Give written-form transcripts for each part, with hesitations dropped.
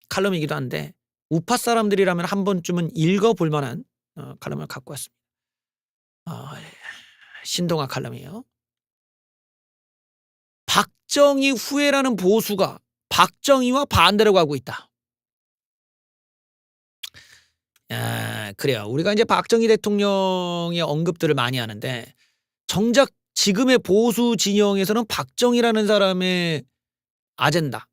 칼럼이기도 한데 우파 사람들이라면 한 번쯤은 읽어볼 만한 칼럼을 갖고 왔습니다. 신동아 칼럼이에요. 박정희 후예라는 보수가 박정희와 반대로 가고 있다. 그래요. 우리가 이제 박정희 대통령의 언급들을 많이 하는데 정작 지금의 보수 진영에서는 박정희라는 사람의 아젠다,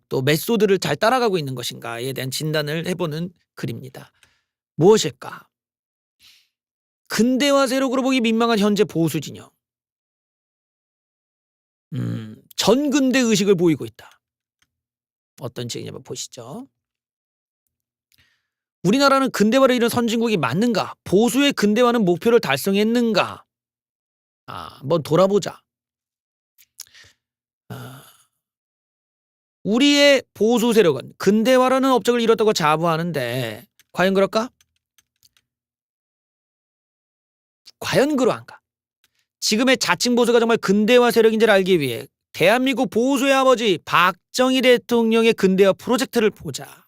또 메소드를 잘 따라가고 있는 것인가에 대한 진단을 해보는 글입니다. 무엇일까? 근대화 세력으로 보기 민망한 현재 보수 진영. 전근대 의식을 보이고 있다. 어떤 책이냐면 보시죠. 우리나라는 근대화를 이룬 선진국이 맞는가? 보수의 근대화는 목표를 달성했는가? 한번 돌아보자. 우리의 보수 세력은 근대화라는 업적을 이뤘다고 자부하는데 과연 그럴까? 과연 그러한가? 지금의 자칭 보수가 정말 근대화 세력인지를 알기 위해 대한민국 보수의 아버지 박정희 대통령의 근대화 프로젝트를 보자.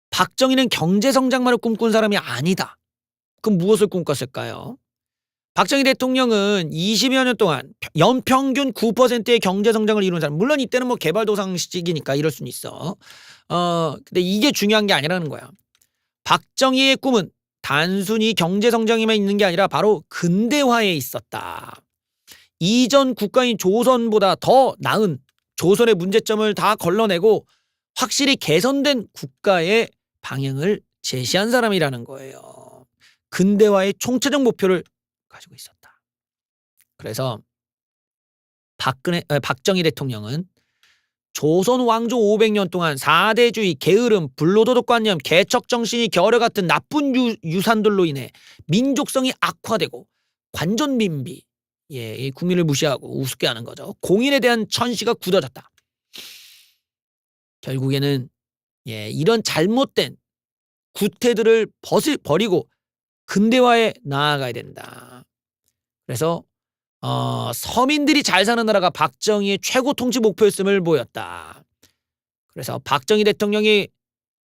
박정희는 경제성장만을 꿈꾼 사람이 아니다. 그럼 무엇을 꿈꿨을까요? 박정희 대통령은 20여 년 동안 연평균 9%의 경제성장을 이룬 사람. 물론 이때는 뭐 개발도상 시기니까 이럴 수는 있어. 근데 이게 중요한 게 아니라는 거야. 박정희의 꿈은 단순히 경제성장에만 있는 게 아니라 바로 근대화에 있었다. 이전 국가인 조선보다 더 나은 조선의 문제점을 다 걸러내고 확실히 개선된 국가의 방향을 제시한 사람이라는 거예요. 근대화의 총체적 목표를 가지고 있었다. 그래서 박정희 대통령은 조선 왕조 500년 동안 4대주의, 게으름, 불로도덕관념, 개척정신이 결여 같은 나쁜 유산들로 인해 민족성이 악화되고 관존민비, 이 국민을 무시하고 우습게 하는 거죠. 공인에 대한 천시가 굳어졌다. 결국에는 이런 잘못된 구태들을 버리고 근대화에 나아가야 된다. 그래서 서민들이 잘 사는 나라가 박정희의 최고 통치 목표였음을 보였다. 그래서 박정희 대통령이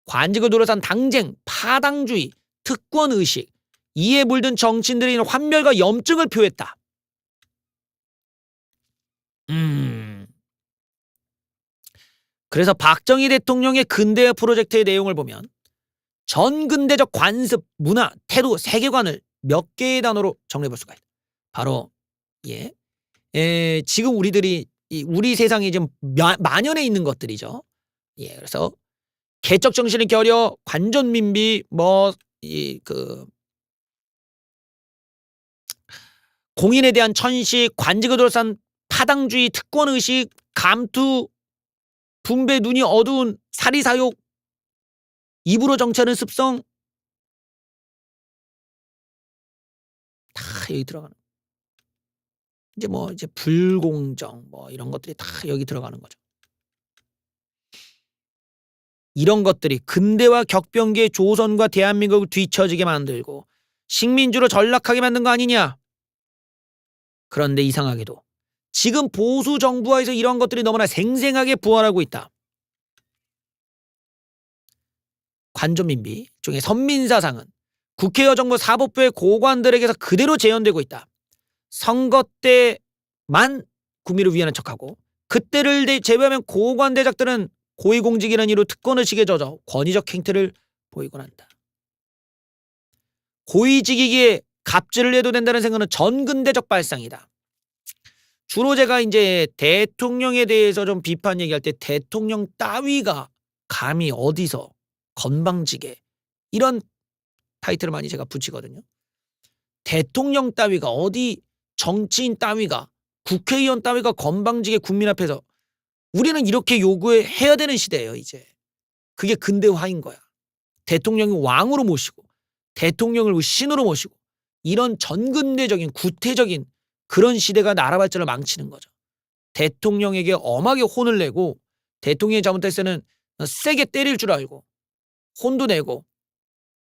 관직을 둘러싼 당쟁, 파당주의, 특권의식, 이에 물든 정치인들의 환멸과 염증을 표했다. 그래서 박정희 대통령의 근대화 프로젝트의 내용을 보면 전근대적 관습, 문화, 태도, 세계관을 몇 개의 단어로 정리해 볼 수가 있다. 바로 지금 우리 세상에 지금 만연해 있는 것들이죠. 그래서 개척 정신을 겨려 관존민비, 공인에 대한 천시, 관직을 둘러싼 파당주의, 특권의식, 감투, 분배 눈이 어두운 사리사욕, 입으로 정치하는 습성, 다 여기 들어가는. 이제 불공정, 이런 것들이 다 여기 들어가는 거죠. 이런 것들이 근대화 격변기의 조선과 대한민국을 뒤처지게 만들고 식민지로 전락하게 만든 거 아니냐? 그런데 이상하게도 지금 보수 정부화에서 이런 것들이 너무나 생생하게 부활하고 있다. 관존민비 중에 선민사상은 국회와 정부 사법부의 고관들에게서 그대로 재현되고 있다. 선거 때만 국민을 위하는 척하고 그때를 제외하면 고관대작들은 고위공직이라는 이유로 특권의식에 젖어 권위적 행태를 보이곤 한다. 고위직이기에 갑질을 해도 된다는 생각은 전근대적 발상이다. 주로 제가 이제 대통령에 대해서 좀 비판 얘기할 때 대통령 따위가 감히 어디서 건방지게 이런 타이틀을 많이 제가 붙이거든요. 대통령 따위가 어디 정치인 따위가 국회의원 따위가 건방지게 국민 앞에서 우리는 이렇게 요구해야 되는 시대예요. 이제 그게 근대화인 거야. 대통령이 왕으로 모시고 대통령을 신으로 모시고 이런 전근대적인 구태적인 그런 시대가 나라 발전을 망치는 거죠. 대통령에게 엄하게 혼을 내고 대통령이 잘못했을 때는 세게 때릴 줄 알고 혼도 내고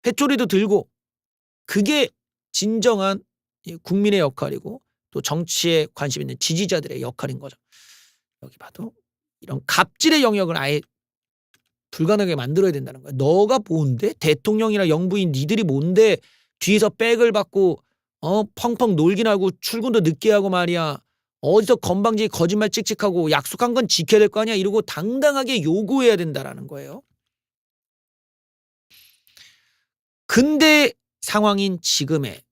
회초리도 들고 그게 진정한 국민의 역할이고 또 정치에 관심 있는 지지자들의 역할인 거죠. 여기 봐도 이런 갑질의 영역을 아예 불가능하게 만들어야 된다는 거야. 너가 뭔데? 대통령이나 영부인 니들이 뭔데 뒤에서 백을 받고 펑펑 놀긴 하고 출근도 늦게 하고 말이야. 어디서 건방지게 거짓말 찍찍하고 약속한 건 지켜야 될 거 아니야. 이러고 당당하게 요구해야 된다라는 거예요. 근데 상황인 지금의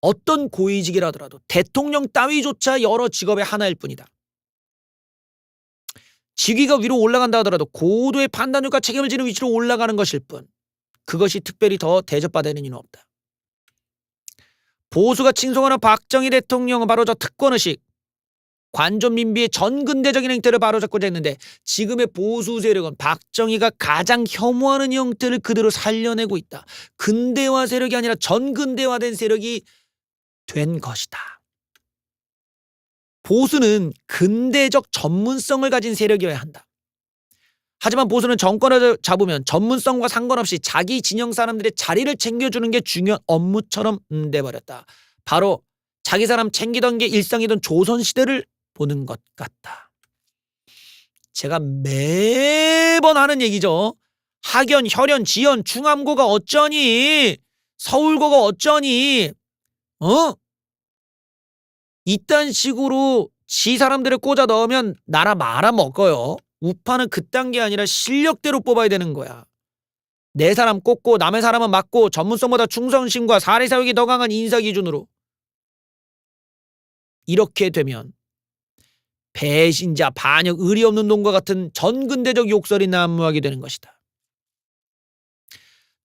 어떤 고위직이라 하더라도 대통령 따위조차 여러 직업의 하나일 뿐이다. 직위가 위로 올라간다 하더라도 고도의 판단력과 책임을 지는 위치로 올라가는 것일 뿐 그것이 특별히 더 대접받아야 하는 이유는 없다. 보수가 칭송하는 박정희 대통령은 바로 저 특권의식, 관존민비의 전근대적인 행태를 바로잡고자 했는데 지금의 보수 세력은 박정희가 가장 혐오하는 형태를 그대로 살려내고 있다. 근대화 세력이 아니라 전근대화된 세력이 된 것이다. 보수는 근대적 전문성을 가진 세력이어야 한다. 하지만 보수는 정권을 잡으면 전문성과 상관없이 자기 진영 사람들의 자리를 챙겨주는 게 중요한 업무처럼 돼버렸다. 바로 자기 사람 챙기던 게 일상이던 조선시대를 보는 것 같다. 제가 매번 하는 얘기죠. 학연, 혈연, 지연, 충암고가 어쩌니? 서울고가 어쩌니? 이딴 식으로 지 사람들을 꽂아 넣으면 나라 말아먹어요. 우파는 그딴 게 아니라 실력대로 뽑아야 되는 거야. 내 사람 꽂고 남의 사람은 막고 전문성보다 충성심과 사례사역이 더 강한 인사 기준으로. 이렇게 되면 배신자, 반역, 의리 없는 놈과 같은 전근대적 욕설이 난무하게 되는 것이다.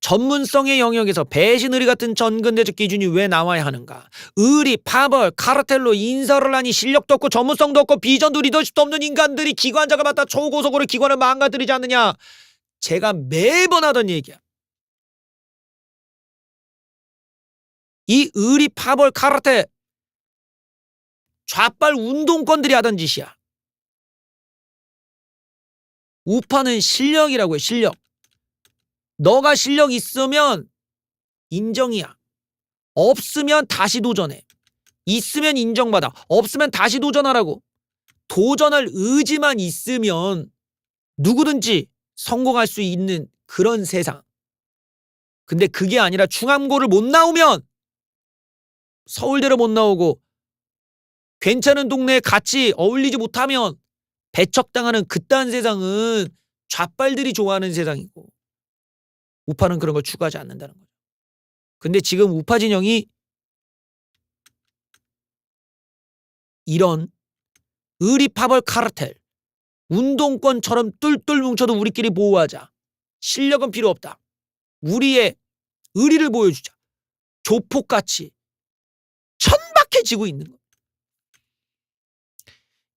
전문성의 영역에서 배신, 의리 같은 전근대적 기준이 왜 나와야 하는가? 의리, 파벌, 카르텔로 인사를 하니 실력도 없고 전문성도 없고 비전도 리더십도 없는 인간들이 기관장을 맡아 초고속으로 기관을 망가뜨리지 않느냐? 제가 매번 하던 얘기야. 이 의리, 파벌, 카르텔 좌빨 운동권들이 하던 짓이야. 우파는 실력이라고 해. 실력. 너가 실력 있으면 인정이야. 없으면 다시 도전해. 있으면 인정받아. 없으면 다시 도전하라고. 도전할 의지만 있으면 누구든지 성공할 수 있는 그런 세상. 근데 그게 아니라 충암고를 못 나오면 서울대를 못 나오고 괜찮은 동네에 같이 어울리지 못하면 배척당하는 그딴 세상은 좌빨들이 좋아하는 세상이고 우파는 그런 걸 추구하지 않는다는 거죠. 근데 지금 우파 진영이 이런 의리파벌 카르텔, 운동권처럼 똘똘 뭉쳐도 우리끼리 보호하자. 실력은 필요 없다. 우리의 의리를 보여주자. 조폭같이 천박해지고 있는 거예요.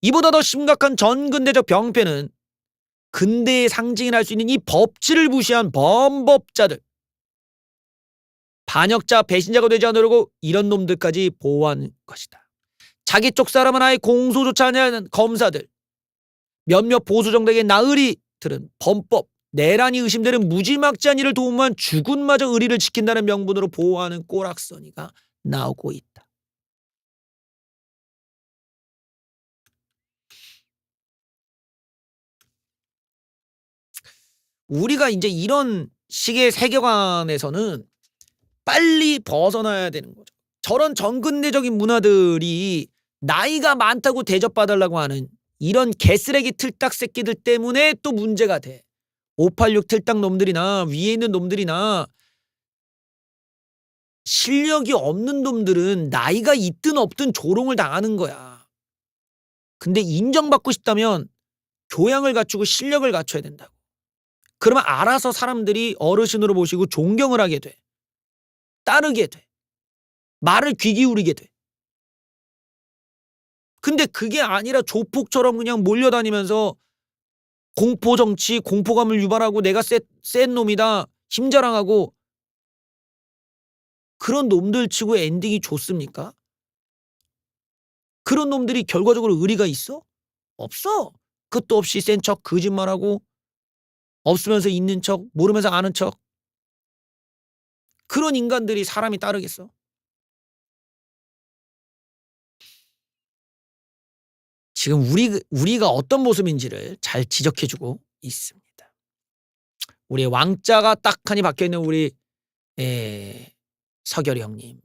이보다 더 심각한 전근대적 병폐는 근대의 상징이라 할 수 있는 이 법치를 무시한 범법자들, 반역자, 배신자가 되지 않으려고 이런 놈들까지 보호하는 것이다. 자기 쪽 사람은 아예 공소조차 하는 검사들, 몇몇 보수 정당의 나으리들은 범법, 내란이 의심되는 무지막지한 일을 도우면 죽은마저 의리를 지킨다는 명분으로 보호하는 꼬락서니가 나오고 있다. 우리가 이제 이런 식의 세계관에서는 빨리 벗어나야 되는 거죠. 저런 전근대적인 문화들이 나이가 많다고 대접받으려고 하는 이런 개쓰레기 틀딱 새끼들 때문에 또 문제가 돼. 586 틀딱 놈들이나 위에 있는 놈들이나 실력이 없는 놈들은 나이가 있든 없든 조롱을 당하는 거야. 근데 인정받고 싶다면 교양을 갖추고 실력을 갖춰야 된다고. 그러면 알아서 사람들이 어르신으로 보시고 존경을 하게 돼. 따르게 돼. 말을 귀 기울이게 돼. 근데 그게 아니라 조폭처럼 그냥 몰려다니면서 공포정치, 공포감을 유발하고 내가 센 놈이다, 힘자랑하고 그런 놈들 치고 엔딩이 좋습니까? 그런 놈들이 결과적으로 의리가 있어? 없어. 끝도 없이 센 척 거짓말하고 없으면서 있는 척, 모르면서 아는 척. 그런 인간들이 사람이 따르겠어? 지금 우리가 어떤 모습인지를 잘 지적해주고 있습니다. 우리의 왕자가 딱하니 박혀있는 우리 서결이 형님.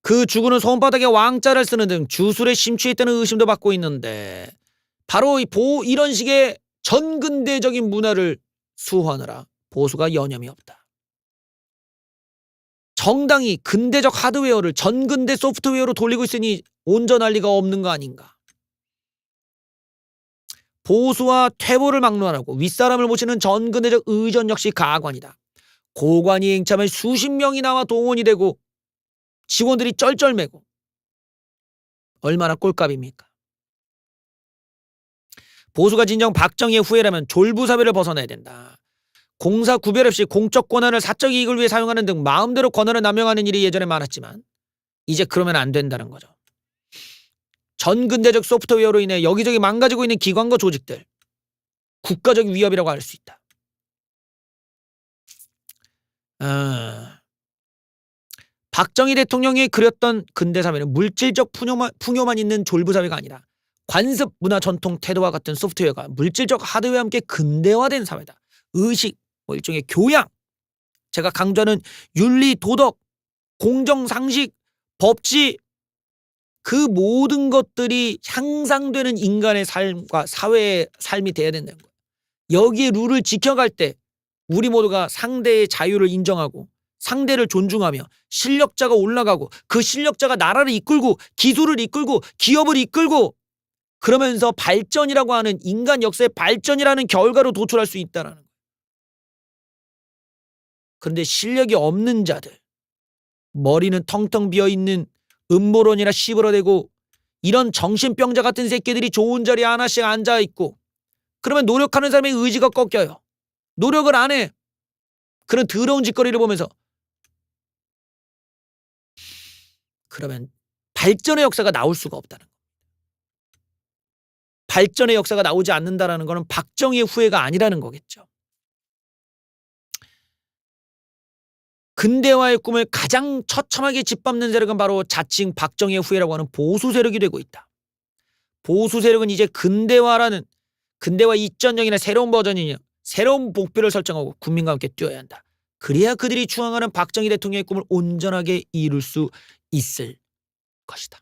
그 주군은 손바닥에 왕자를 쓰는 등 주술에 심취했다는 의심도 받고 있는데 바로 이런 식의 전근대적인 문화를 수호하느라 보수가 여념이 없다. 정당이 근대적 하드웨어를 전근대 소프트웨어로 돌리고 있으니 온전할 리가 없는 거 아닌가. 보수와 퇴보를 막론하고 윗사람을 모시는 전근대적 의전 역시 가관이다. 고관이 행참에 수십 명이 나와 동원이 되고 직원들이 쩔쩔매고 얼마나 꼴값입니까? 보수가 진정 박정희의 후예라면 졸부사회를 벗어나야 된다. 공사 구별 없이 공적 권한을 사적 이익을 위해 사용하는 등 마음대로 권한을 남용하는 일이 예전에 많았지만 이제 그러면 안 된다는 거죠. 전근대적 소프트웨어로 인해 여기저기 망가지고 있는 기관과 조직들, 국가적 위협이라고 할 수 있다. 박정희 대통령이 그렸던 근대사회는 물질적 풍요만 있는 졸부사회가 아니라 관습, 문화, 전통, 태도와 같은 소프트웨어가 물질적 하드웨어와 함께 근대화된 사회다. 의식, 일종의 교양, 제가 강조하는 윤리, 도덕, 공정, 상식, 법치, 그 모든 것들이 향상되는 인간의 삶과 사회의 삶이 돼야 된다는 거예요. 여기에 룰을 지켜갈 때 우리 모두가 상대의 자유를 인정하고 상대를 존중하며 실력자가 올라가고 그 실력자가 나라를 이끌고 기술을 이끌고 기업을 이끌고 그러면서 발전이라고 하는 인간 역사의 발전이라는 결과로 도출할 수 있다는 거예요. 그런데 실력이 없는 자들, 머리는 텅텅 비어있는 음모론이나 씹으러대고 이런 정신병자 같은 새끼들이 좋은 자리에 하나씩 앉아있고 그러면 노력하는 사람의 의지가 꺾여요. 노력을 안 해. 그런 더러운 짓거리를 보면서 그러면 발전의 역사가 나올 수가 없다는 거예요. 발전의 역사가 나오지 않는다는 것은 박정희의 후예가 아니라는 거겠죠. 근대화의 꿈을 가장 처참하게 짓밟는 세력은 바로 자칭 박정희의 후예라고 하는 보수 세력이 되고 있다. 보수 세력은 이제 근대화 2.0이나 새로운 버전이냐 새로운 목표를 설정하고 국민과 함께 뛰어야 한다. 그래야 그들이 추앙하는 박정희 대통령의 꿈을 온전하게 이룰 수 있을 것이다.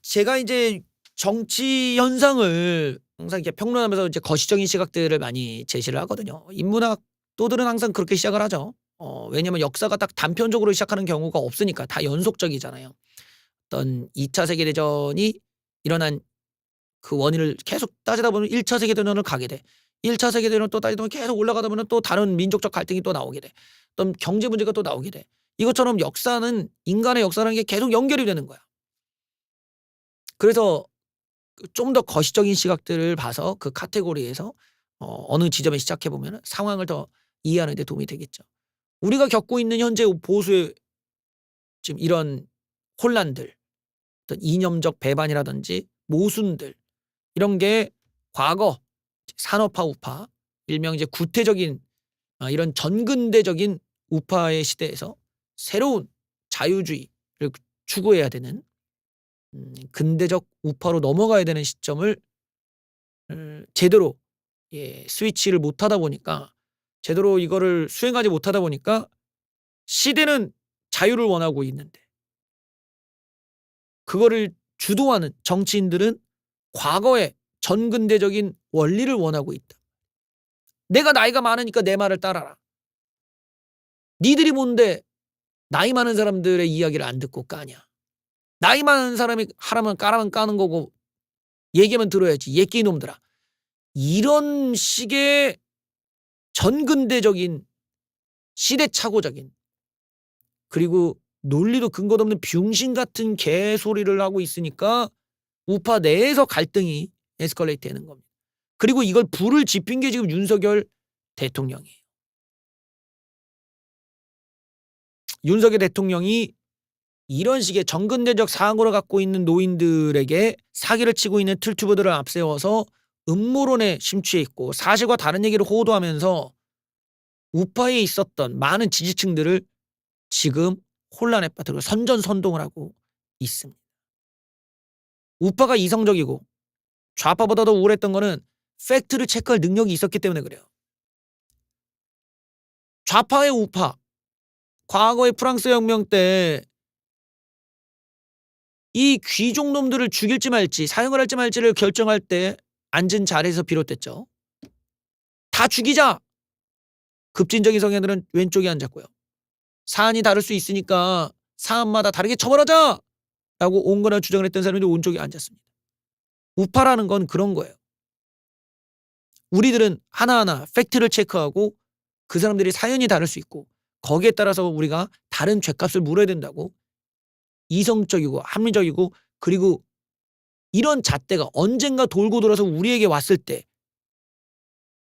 제가 이제 정치 현상을 항상 이렇게 평론하면서 이제 거시적인 시각들을 많이 제시를 하거든요. 인문학도들은 항상 그렇게 시작을 하죠. 왜냐면 역사가 딱 단편적으로 시작하는 경우가 없으니까 다 연속적이잖아요. 어떤 2차 세계대전이 일어난 그 원인을 계속 따지다 보면 1차 세계대전을 가게 돼. 1차 세계대전을 또 따지다 보면 계속 올라가다 보면 또 다른 민족적 갈등이 또 나오게 돼. 어떤 경제 문제가 또 나오게 돼. 이것처럼 역사는 인간의 역사라는 게 계속 연결이 되는 거야. 그래서 좀 더 거시적인 시각들을 봐서 그 카테고리에서 어느 지점에 시작해보면 상황을 더 이해하는 데 도움이 되겠죠. 우리가 겪고 있는 현재 보수의 지금 이런 혼란들, 어떤 이념적 배반이라든지 모순들 이런 게 과거 산업화 우파, 일명 이제 구태적인 이런 전근대적인 우파의 시대에서 새로운 자유주의를 추구해야 되는 근대적 우파로 넘어가야 되는 시점을 제대로 스위치를 못하다 보니까 제대로 이거를 수행하지 못하다 보니까 시대는 자유를 원하고 있는데 그거를 주도하는 정치인들은 과거의 전근대적인 원리를 원하고 있다. 내가 나이가 많으니까 내 말을 따라라. 니들이 뭔데 나이 많은 사람들의 이야기를 안 듣고 까냐. 나이 많은 사람이 하라면 까라면 까는 거고 얘기하면 들어야지. 예끼 놈들아. 이런 식의 전근대적인 시대착오적인 그리고 논리도 근거도 없는 병신 같은 개소리를 하고 있으니까 우파 내에서 갈등이 에스컬레이트 되는 겁니다. 그리고 이걸 불을 지핀 게 지금 윤석열 대통령이에요. 윤석열 대통령이 이런 식의 전근대적 사고를 갖고 있는 노인들에게 사기를 치고 있는 틀튜브들을 앞세워서 음모론에 심취해 있고 사실과 다른 얘기를 호도하면서 우파에 있었던 많은 지지층들을 지금 혼란에 빠뜨리고 선전선동을 하고 있습니다. 우파가 이성적이고 좌파보다 더 우울했던 거는 팩트를 체크할 능력이 있었기 때문에 그래요. 좌파의 우파, 과거의 프랑스 혁명 때 이 귀족놈들을 죽일지 말지 사형을 할지 말지를 결정할 때 앉은 자리에서 비롯됐죠. 다 죽이자. 급진적인 성향들은 왼쪽에 앉았고요. 사안이 다를 수 있으니까 사안마다 다르게 처벌하자 라고 온거나 주장을 했던 사람들이 오른쪽에 앉았습니다. 우파라는 건 그런 거예요. 우리들은 하나하나 팩트를 체크하고 그 사람들이 사연이 다를 수 있고 거기에 따라서 우리가 다른 죗값을 물어야 된다고 이성적이고 합리적이고 그리고 이런 잣대가 언젠가 돌고 돌아서 우리에게 왔을 때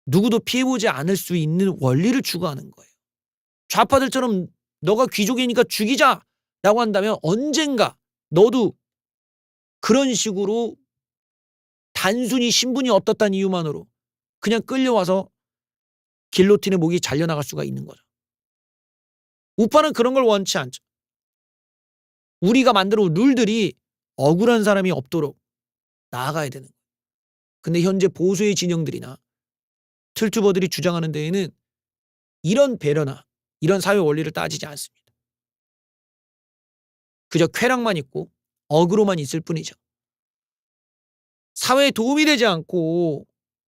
누구도 피해보지 않을 수 있는 원리를 추구하는 거예요. 좌파들처럼 너가 귀족이니까 죽이자라고 한다면 언젠가 너도 그런 식으로 단순히 신분이 어떻다는 이유만으로 그냥 끌려와서 길로틴에 목이 잘려나갈 수가 있는 거죠. 우파는 그런 걸 원치 않죠. 우리가 만들어 룰들이 억울한 사람이 없도록 나아가야 되는 거예요. 근데 현재 보수의 진영들이나 틀튜버들이 주장하는 데에는 이런 배려나 이런 사회 원리를 따지지 않습니다. 그저 쾌락만 있고 어그로만 있을 뿐이죠. 사회에 도움이 되지 않고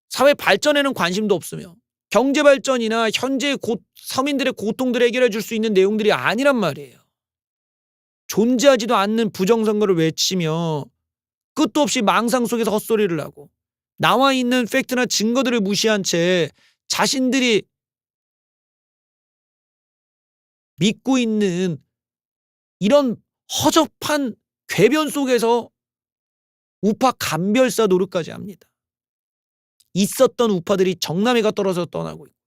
사회 발전에는 관심도 없으며 경제 발전이나 현재 서민들의 고통들을 해결해 줄 수 있는 내용들이 아니란 말이에요. 존재하지도 않는 부정선거를 외치며 끝도 없이 망상 속에서 헛소리를 하고 나와 있는 팩트나 증거들을 무시한 채 자신들이 믿고 있는 이런 허접한 궤변 속에서 우파 간별사 노릇까지 합니다. 있었던 우파들이 정남이가 떨어져 떠나고 있고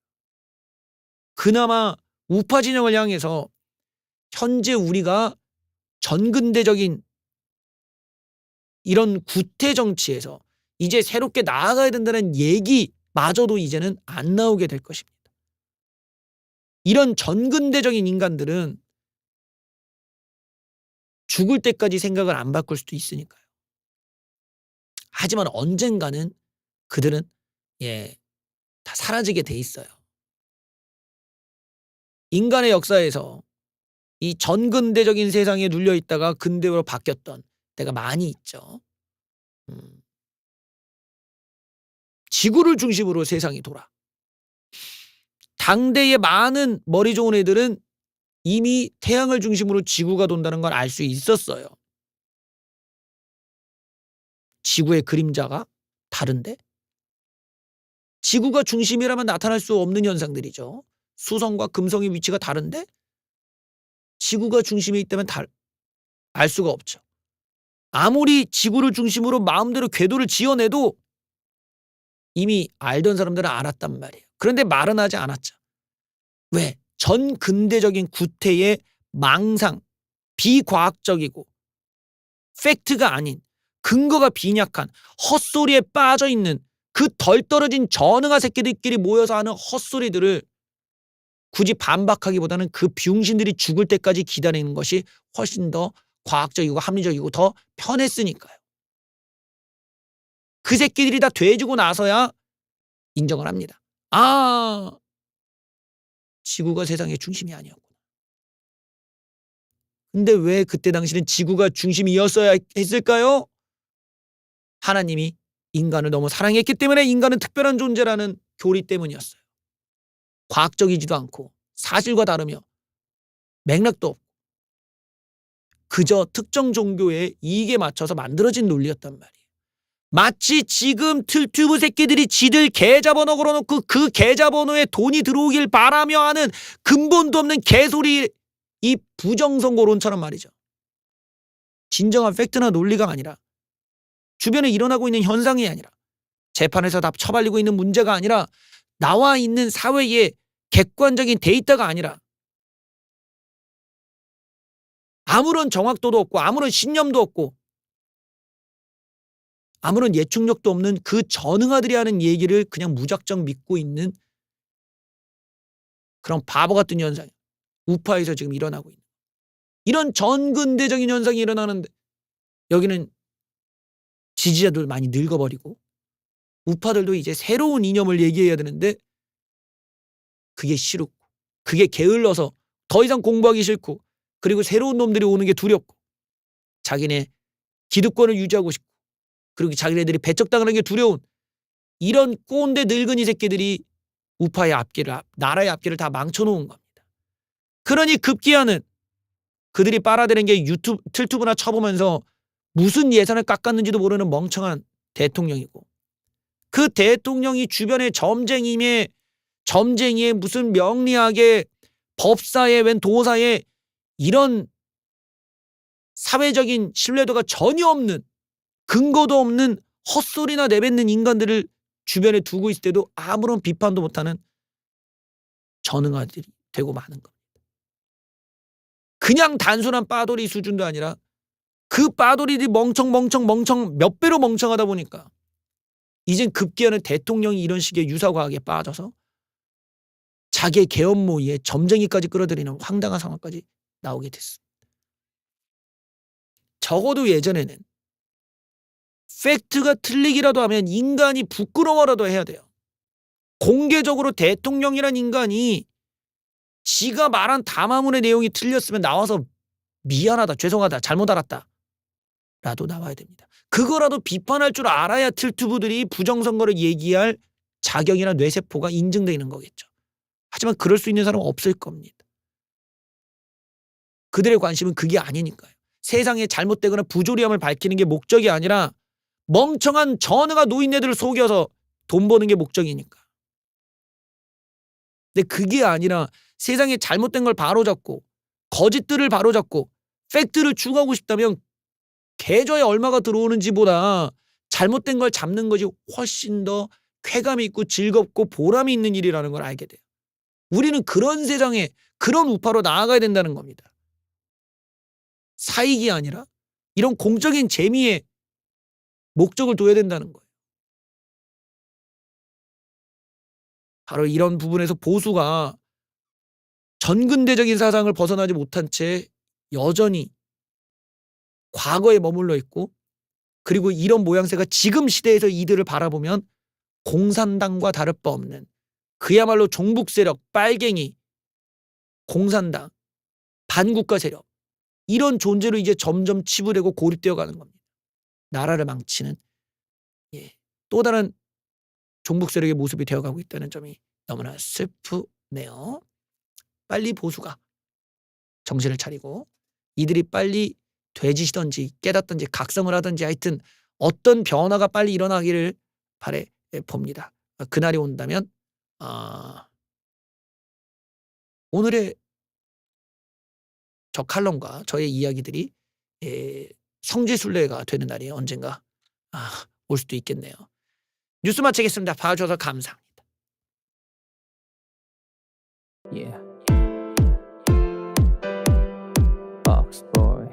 그나마 우파 진영을 향해서 현재 우리가 전근대적인 이런 구태 정치에서 이제 새롭게 나아가야 된다는 얘기마저도 이제는 안 나오게 될 것입니다. 이런 전근대적인 인간들은 죽을 때까지 생각을 안 바꿀 수도 있으니까요. 하지만 언젠가는 그들은 다 사라지게 돼 있어요. 인간의 역사에서 이 전근대적인 세상에 눌려 있다가 근대로 바뀌었던 때가 많이 있죠. 지구를 중심으로 세상이 돌아. 당대의 많은 머리 좋은 애들은 이미 태양을 중심으로 지구가 돈다는 걸 알 수 있었어요. 지구의 그림자가 다른데? 지구가 중심이라면 나타날 수 없는 현상들이죠. 수성과 금성의 위치가 다른데? 지구가 중심에 있다면 알 수가 없죠. 아무리 지구를 중심으로 마음대로 궤도를 지어내도 이미 알던 사람들은 알았단 말이에요. 그런데 말은 하지 않았죠. 왜? 전근대적인 구태의 망상, 비과학적이고 팩트가 아닌 근거가 빈약한 헛소리에 빠져있는 그 덜 떨어진 전응아 새끼들끼리 모여서 하는 헛소리들을 굳이 반박하기보다는 그 병신들이 죽을 때까지 기다리는 것이 훨씬 더 과학적이고 합리적이고 더 편했으니까요. 그 새끼들이 다 돼지고 나서야 인정을 합니다. 아, 지구가 세상의 중심이 아니었구나. 근데 왜 그때 당시는 지구가 중심이었어야 했을까요? 하나님이 인간을 너무 사랑했기 때문에 인간은 특별한 존재라는 교리 때문이었어요. 과학적이지도 않고 사실과 다르며 맥락도 없고 그저 특정 종교의 이익에 맞춰서 만들어진 논리였단 말이에요. 마치 지금 틀튜브 새끼들이 지들 계좌번호 걸어놓고 그 계좌번호에 돈이 들어오길 바라며 하는 근본도 없는 개소리 이 부정선거론처럼 말이죠. 진정한 팩트나 논리가 아니라 주변에 일어나고 있는 현상이 아니라 재판에서 다 처발리고 있는 문제가 아니라 나와 있는 사회의 객관적인 데이터가 아니라 아무런 정확도도 없고 아무런 신념도 없고 아무런 예측력도 없는 그 전응아들이 하는 얘기를 그냥 무작정 믿고 있는 그런 바보 같은 현상 우파에서 지금 일어나고 있는 이런 전근대적인 현상이 일어나는데 여기는 지지자들 많이 늙어버리고 우파들도 이제 새로운 이념을 얘기해야 되는데 그게 싫고 그게 게을러서 더 이상 공부하기 싫고 그리고 새로운 놈들이 오는 게 두렵고 자기네 기득권을 유지하고 싶고 그리고 자기네들이 배척당하는 게 두려운 이런 꼰대 늙은이 새끼들이 우파의 앞길을 나라의 앞길을 다 망쳐놓은 겁니다. 그러니 급기야는 그들이 빨아들인 게 틀튜브나 쳐보면서 무슨 예산을 깎았는지도 모르는 멍청한 대통령이고 그 대통령이 주변에 점쟁이에 무슨 명리학에 법사에 웬 도사에 이런 사회적인 신뢰도가 전혀 없는 근거도 없는 헛소리나 내뱉는 인간들을 주변에 두고 있을 때도 아무런 비판도 못하는 전응아들이 되고 마는 겁니다. 그냥 단순한 빠돌이 수준도 아니라 그 빠돌이들이 멍청 몇 배로 멍청하다 보니까 이젠 급기야는 대통령이 이런 식의 유사과학에 빠져서 자기의 계엄 모의에 점쟁이까지 끌어들이는 황당한 상황까지 나오게 됐습니다. 적어도 예전에는 팩트가 틀리기라도 하면 인간이 부끄러워라도 해야 돼요. 공개적으로 대통령이란 인간이 지가 말한 담화문의 내용이 틀렸으면 나와서 미안하다, 죄송하다, 잘못 알았다 라도 나와야 됩니다. 그거라도 비판할 줄 알아야 틀튜브들이 부정선거를 얘기할 자격이나 뇌세포가 인증되는 거겠죠. 하지만 그럴 수 있는 사람은 없을 겁니다. 그들의 관심은 그게 아니니까요. 세상에 잘못되거나 부조리함을 밝히는 게 목적이 아니라 멍청한 전우가 노인네들을 속여서 돈 버는 게 목적이니까. 근데 그게 아니라 세상에 잘못된 걸 바로잡고 거짓들을 바로잡고 팩트를 추구하고 싶다면 계좌에 얼마가 들어오는지보다 잘못된 걸 잡는 것이 훨씬 더 쾌감이 있고 즐겁고 보람이 있는 일이라는 걸 알게 돼요. 우리는 그런 세상에 그런 우파로 나아가야 된다는 겁니다. 사익이 아니라 이런 공적인 재미에 목적을 둬야 된다는 거예요. 바로 이런 부분에서 보수가 전근대적인 사상을 벗어나지 못한 채 여전히 과거에 머물러 있고 그리고 이런 모양새가 지금 시대에서 이들을 바라보면 공산당과 다를 바 없는 그야말로 종북 세력, 빨갱이, 공산당, 반국가 세력 이런 존재로 이제 점점 치부되고 고립되어 가는 겁니다. 나라를 망치는 또 다른 종북 세력의 모습이 되어가고 있다는 점이 너무나 슬프네요. 빨리 보수가 정신을 차리고 이들이 빨리 돼지시던지 깨닫던지 각성을 하던지 하여튼 어떤 변화가 빨리 일어나기를 바래 봅니다. 그날이 온다면 오늘의 저 칼럼과 저의 이야기들이 성지순례가 되는 날이 언젠가 올 수도 있겠네요. 뉴스 마치겠습니다. 봐주셔서 감사합니다. Yeah. Box boy.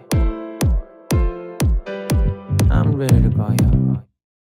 I'm ready to go, yeah.